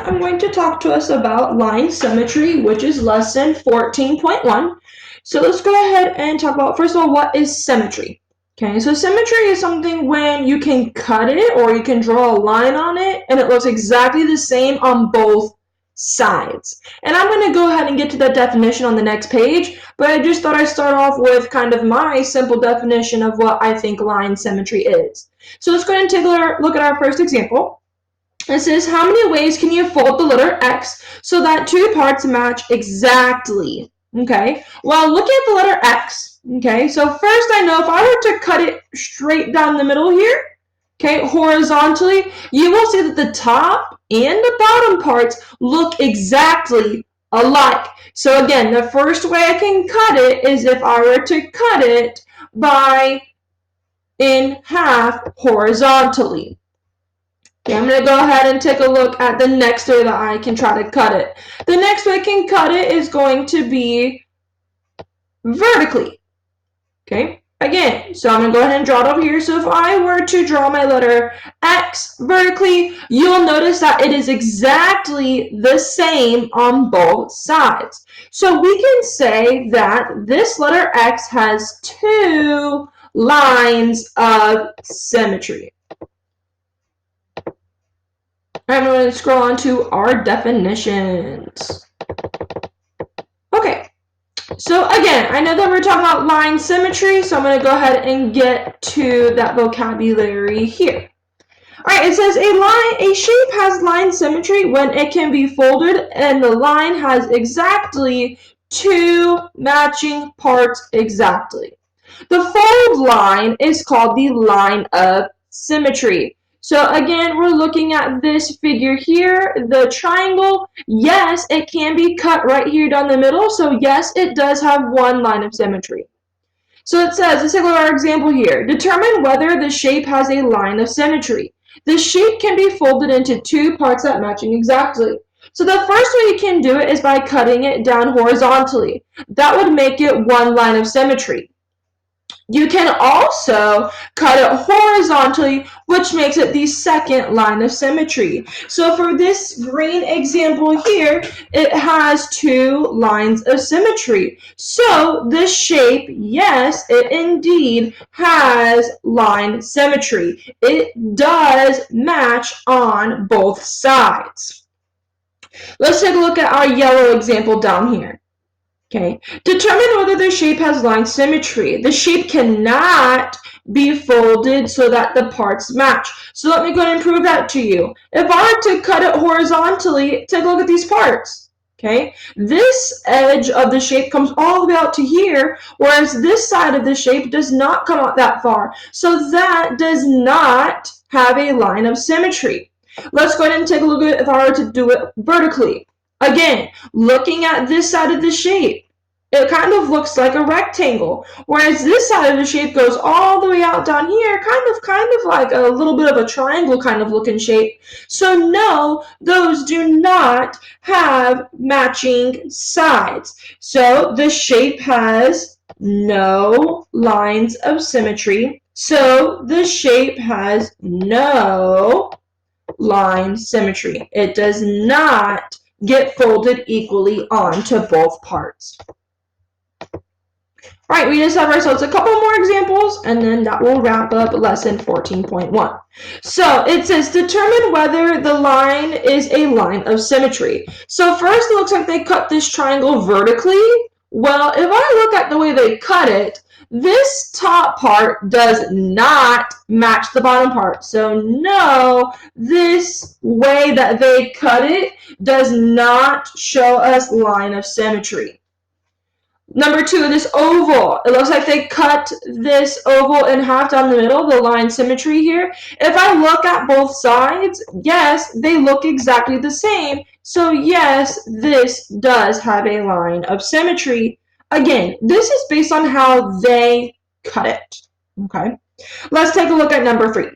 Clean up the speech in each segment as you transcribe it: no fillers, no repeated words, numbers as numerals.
I'm going to talk to us about line symmetry, which is lesson 14.1. So let's go ahead and talk about, first of all, what is symmetry? Okay, so symmetry is something when you can cut it or you can draw a line on it and it looks exactly the same on both sides. And I'm going to go ahead and get to that definition on the next page, but I just thought I'd start off with kind of my simple definition of what I think line symmetry is. So let's go ahead and take a look at our first example. It says, how many ways can you fold the letter X so that two parts match exactly? Okay, well, look at the letter X. Okay, so first I know if I were to cut it straight down the middle here, okay, horizontally, you will see that the top and the bottom parts look exactly alike. So again, the first way I can cut it is if I were to cut it in half horizontally. Okay, I'm going to go ahead and take a look at the next way that I can try to cut it. The next way I can cut it is going to be vertically. Okay, again, so I'm going to go ahead and draw it over here. So if I were to draw my letter X vertically, you'll notice that it is exactly the same on both sides. So we can say that this letter X has two lines of symmetry. I'm going to scroll on to our definitions. Okay, so again, I know that we're talking about line symmetry, so I'm going to go ahead and get to that vocabulary here. All right, it says a shape has line symmetry when it can be folded and the line has exactly two matching parts exactly. The fold line is called the line of symmetry. So again, we're looking at this figure here, the triangle. Yes, it can be cut right here down the middle. So yes, it does have one line of symmetry. So it says, let's take a look at our example here. Determine whether the shape has a line of symmetry. The shape can be folded into two parts that matching exactly. So the first way you can do it is by cutting it down horizontally. That would make it one line of symmetry. You can also cut it horizontally, which makes it the second line of symmetry. So for this green example here, it has two lines of symmetry. So this shape, yes, it indeed has line symmetry. It does match on both sides. Let's take a look at our yellow example down here. Okay, determine whether the shape has line symmetry. The shape cannot be folded so that the parts match. So let me go ahead and prove that to you. If I were to cut it horizontally, take a look at these parts. Okay, this edge of the shape comes all the way out to here, whereas this side of the shape does not come out that far. So that does not have a line of symmetry. Let's go ahead and take a look at it if I were to do it vertically. Again, looking at this side of the shape, it kind of looks like a rectangle, whereas this side of the shape goes all the way out down here, kind of like a little bit of a triangle kind of looking shape. So no, those do not have matching sides. So the shape has no lines of symmetry. So the shape has no line symmetry. It does not get folded equally onto both parts. All right, we just have ourselves a couple more examples, and then that will wrap up lesson 14.1. So it says, determine whether the line is a line of symmetry. So first, it looks like they cut this triangle vertically. Well, if I look at the way they cut it, this top part does not match the bottom part. So no, this way that they cut it does not show us line of symmetry. Number two, this oval. It looks like they cut this oval in half down the middle, the line symmetry here. If I look at both sides, yes, they look exactly the same. So yes, this does have a line of symmetry. Again, this is based on how they cut it. Okay, let's take a look at number three.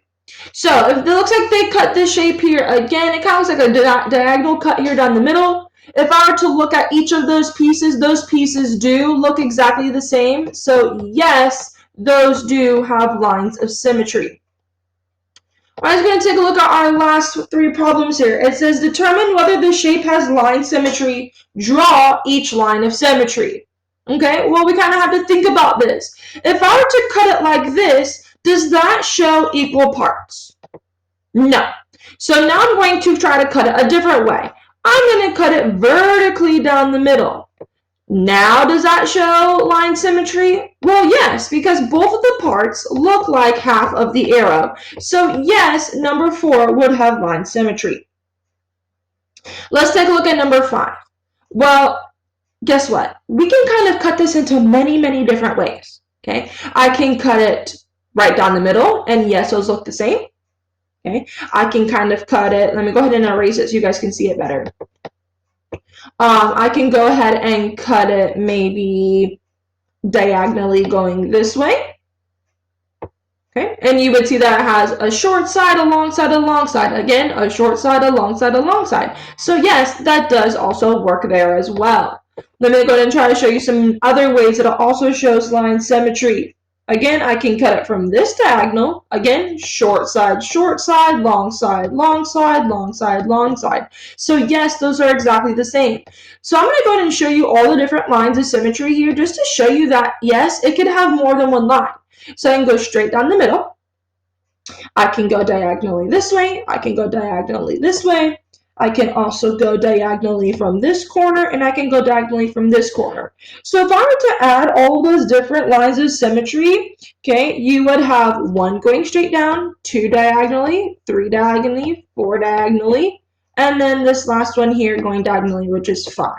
So if it looks like they cut this shape here, again, it kind of looks like a diagonal cut here down the middle. If I were to look at each of those pieces do look exactly the same. So yes, those do have lines of symmetry. I'm just going to take a look at our last 3 problems here. It says determine whether the shape has line symmetry. Draw each line of symmetry. Okay, well, we kind of have to think about this. If I were to cut it like this, does that show equal parts? No. So now I'm going to try to cut it a different way. I'm going to cut it vertically down the middle. Now, does that show line symmetry? Well, yes, because both of the parts look like half of the arrow. So yes, number 4 would have line symmetry. Let's take a look at number 5. Well, guess what? We can kind of cut this into many, many different ways. Okay, I can cut it right down the middle, and yes, those look the same. Okay, I can kind of cut it. Let me go ahead and erase it so you guys can see it better. I can go ahead and cut it maybe diagonally going this way. Okay, and you would see that it has a short side, a long side, a long side. Again, a short side, a long side, a long side. So yes, that does also work there as well. Let me go ahead and try to show you some other ways that it also shows line symmetry. Again, I can cut it from this diagonal. Again, short side, long side, long side, long side, long side. So yes, those are exactly the same. So I'm going to go ahead and show you all the different lines of symmetry here just to show you that, yes, it could have more than one line. So I can go straight down the middle. I can go diagonally this way. I can go diagonally this way. I can also go diagonally from this corner, and I can go diagonally from this corner. So if I were to add all those different lines of symmetry, okay, you would have 1 going straight down, 2 diagonally, 3 diagonally, 4 diagonally, and then this last one here going diagonally, which is 5.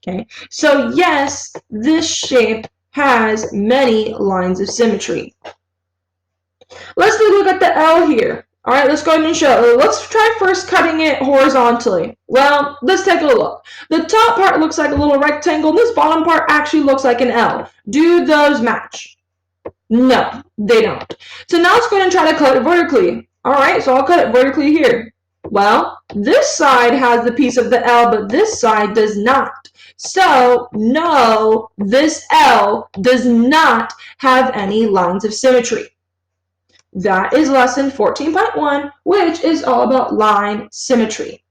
Okay, so yes, this shape has many lines of symmetry. Let's look at the L here. All right, let's go ahead and show. Let's try first cutting it horizontally. Well, let's take a look. The top part looks like a little rectangle. This bottom part actually looks like an L. Do those match? No, they don't. So now let's go ahead and try to cut it vertically. All right, so I'll cut it vertically here. Well, this side has the piece of the L, but this side does not. So, no, this L does not have any lines of symmetry. That is lesson 14.1, which is all about line symmetry.